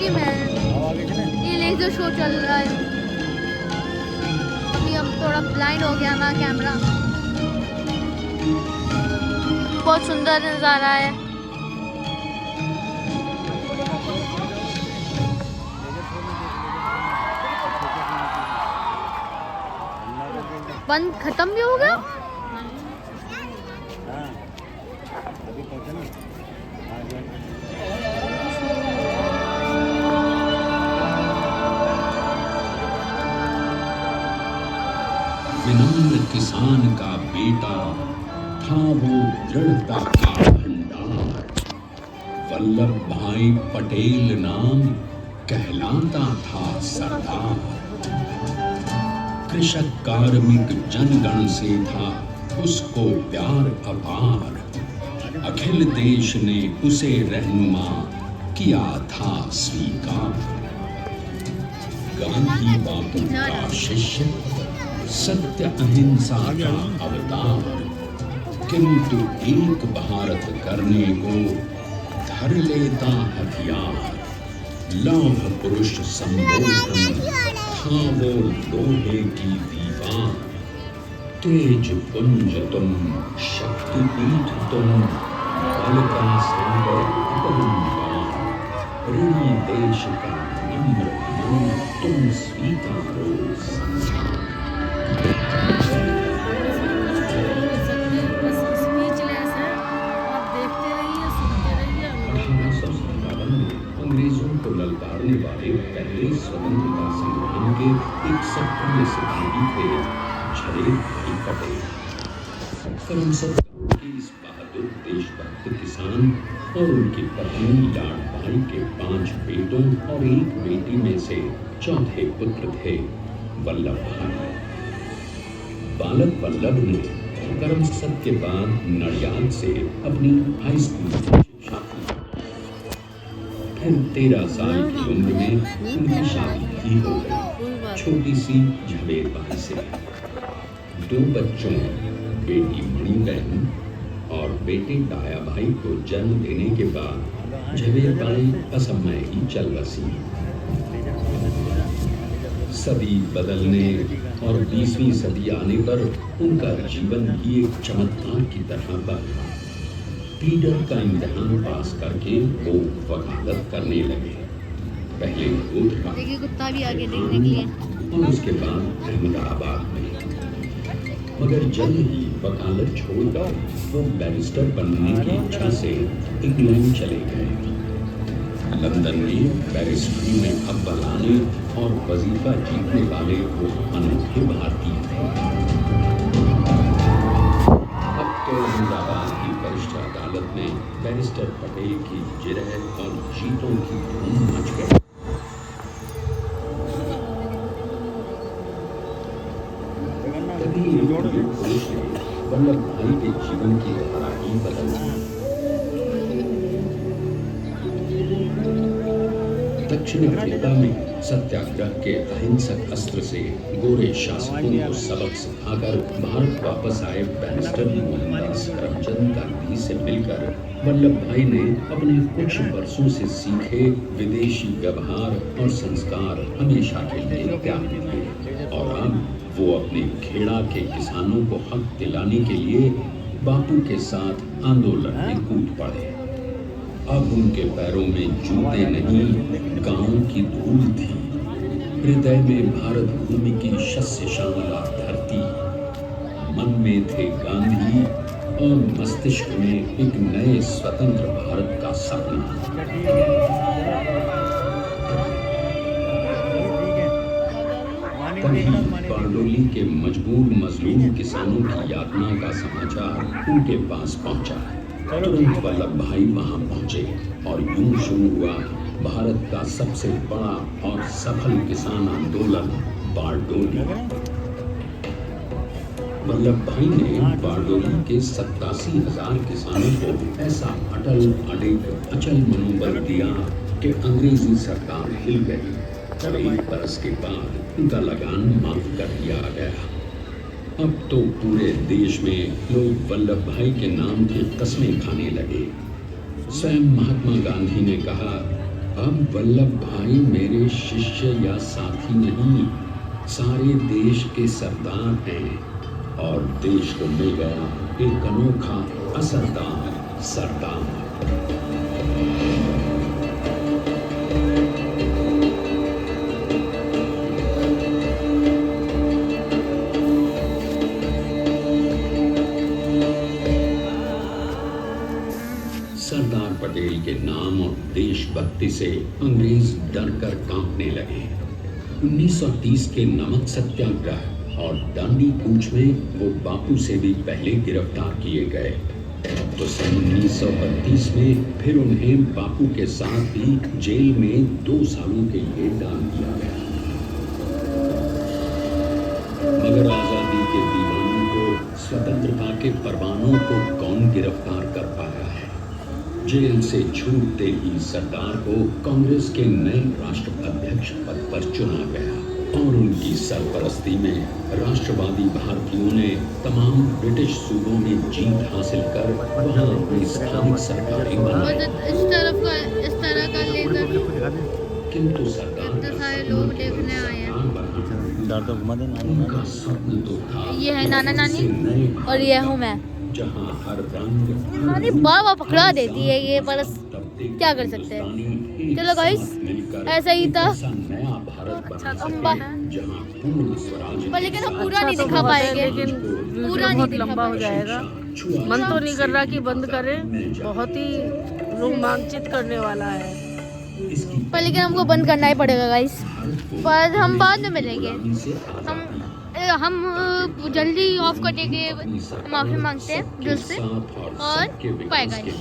नहीं मैं, ये लेजर शो चल रहा है अभी। अब थोड़ा ब्लाइंड हो गया ना कैमरा। बहुत सुंदर नज़ारा है। बंद खत्म भी हो गया। विनम्र किसान का बेटा था वो दृढ़ता का भंडार। वल्लभ भाई पटेल नाम कहलाता था सरदार। कृषक कार्मिक जनगण से था उसको प्यार अपार। अखिल देश ने उसे रहनुमा किया था स्वीकार। गांधी बापू का शिष्य, सत्य अहिंसा का अवतार। किंतु एक भारत करने को धर लेता हथियार। लौह पुरुष संबोधन था वो लोहे की दीवार। तेज पुंज तुम, शक्ति पीठ तुम, बल का सागर अपरंपार। ऋणी देश का नम्र मन तुम स्वीकारो संसार। अंग्रेजों को ललकारने वाले पहले स्वतंत्रता संग्राम के एक सक्रिय सिपाही थे झवेर भाई पटेल। करमसद गांव के इस बहादुर देशभक्त किसान और उनकी पत्नी लाडबाई के 5 बेटों और 1 बेटी में से चौथे पुत्र थे वल्लभ भाई। बालक वल्लभ ने करमसद के बाद नडियाद से अपनी हाई स्कूल की शिक्षा की। फिर 13 साल की उम्र में उनकी शादी भी हो गई छोटी सी झवेर बाई से। 2 बच्चों, बेटी मणिबहन और बेटे डाया भाई को जन्म देने के बाद झवेर बाई असमय ही चल बसी। सदी बदलने और 20वीं सदी आने पर उनका जीवन भी एक चमत्कार की तरह बना। पीडर का इम्तिहान पास करके वो वकालत करने लगे। पहले गोधरा, देखिए कुत्ता भी आगे देखने के लिए, और उसके बाद अहमदाबाद में। मगर जल्द ही वकालत छोड़कर वो बैरिस्टर बनने की इच्छा से इंग्लैंड चले गए। लंदन में बैरिस्ट्री में अव्वल आने और वजीफा जीतने वाले वो अनोखे भारतीय थे। अब तो अहमदाबाद की वरिष्ठ अदालत में बैरिस्टर पटेल की जिरह और जीतों की धूम मच गई। तभी पुलिस ने वल्लभ भाई के जीवन की धारा ही बदल दी। दक्षिण अफ्रीका में सत्याग्रह के अहिंसक अस्त्र से गोरे शासकों को सबक सिखाकर भारत वापस आए बैरिस्टर मोहनदास करमचंद गांधी से मिलकर वल्लभ भाई ने अपने कुछ वर्षों से सीखे विदेशी व्यवहार और संस्कार हमेशा के लिए त्याग दिए और अब वो अपने खेड़ा के किसानों को हक दिलाने के लिए बापू के साथ आंदोलन में कूद पड़े। अब उनके पैरों में जूते नहीं, गांव की धूल थी। हृदय में भारत भूमि की शस्य श्यामला धरती। मन में थे गांधी और मस्तिष्क में एक नए स्वतंत्र भारत का सपना। तभी बारडोली के मजबूर मजलूम किसानों की यातना का समाचार उनके पास पहुंचा। तुरंत वल्लभ भाई वहां पहुंचे और यूं शुरू हुआ भारत का सबसे बड़ा और सफल किसान आंदोलन बारडोली। वल्लभ भाई ने बारडोली के 87,000 किसानों को ऐसा अटल अडिग अचल मनोबल दिया कि अंग्रेजी सरकार हिल गई। 1 बरस के बाद उनका लगान माफ कर दिया गया। अब तो पूरे देश में लोग वल्लभ भाई के नाम की कस्में खाने लगे। स्वयं महात्मा गांधी ने कहा, अब वल्लभ भाई मेरे शिष्य या साथी नहीं, सारे देश के सरदार हैं और देश को मिल गया एक अनोखा असरदार सरदार। सरदार पटेल के नाम और देशभक्ति से अंग्रेज डरकर कांपने लगे। 1930 के नमक सत्याग्रह और दांडी कूच में वो बापू से भी पहले गिरफ्तार किए गए। तो सन 1932 में फिर उन्हें बापू के साथ ही जेल में 2 सालों के लिए डाल दिया गया। मगर आजादी के दीवानों को, स्वतंत्रता के परवानों को कौन गिरफ्तार कर पाया है। जेल से छूटते ही सरदार को कांग्रेस के नए राष्ट्राध्यक्ष पद पर चुना गया और उनकी सरपरस्ती में राष्ट्रवादी भारतीयों ने तमाम ब्रिटिश सूबों में जीत हासिल कर वहां अपनी स्थानिक सरकारें बनाई। इस तरह का लेकर किंतु सरदार इतने सारे लोग देखने आए हैं। उनका स्वप्न तो था ये है नाना नानी और ये हूँ मैं। जहां हर रंग हमारी बाबा पकड़ा देती है ये, पर क्या कर सकते हैं। चलो गाइस, ऐसा ही था। अच्छा पर लेकिन हम पूरा नहीं दिखा पाएंगे, लेकिन पूरा नहीं बहुत दिखा लंबा हो पाएंगे। जाएगा। मन तो नहीं कर रहा कि बंद करें, बहुत ही रोमांचित करने वाला है। पर लेकिन हमको बंद करना ही पड़ेगा गाइस। पर हम बाद में मिलेंगे। हम जल्दी ऑफ करने के माफी मांगते हैं दिल से और बाय गाइस।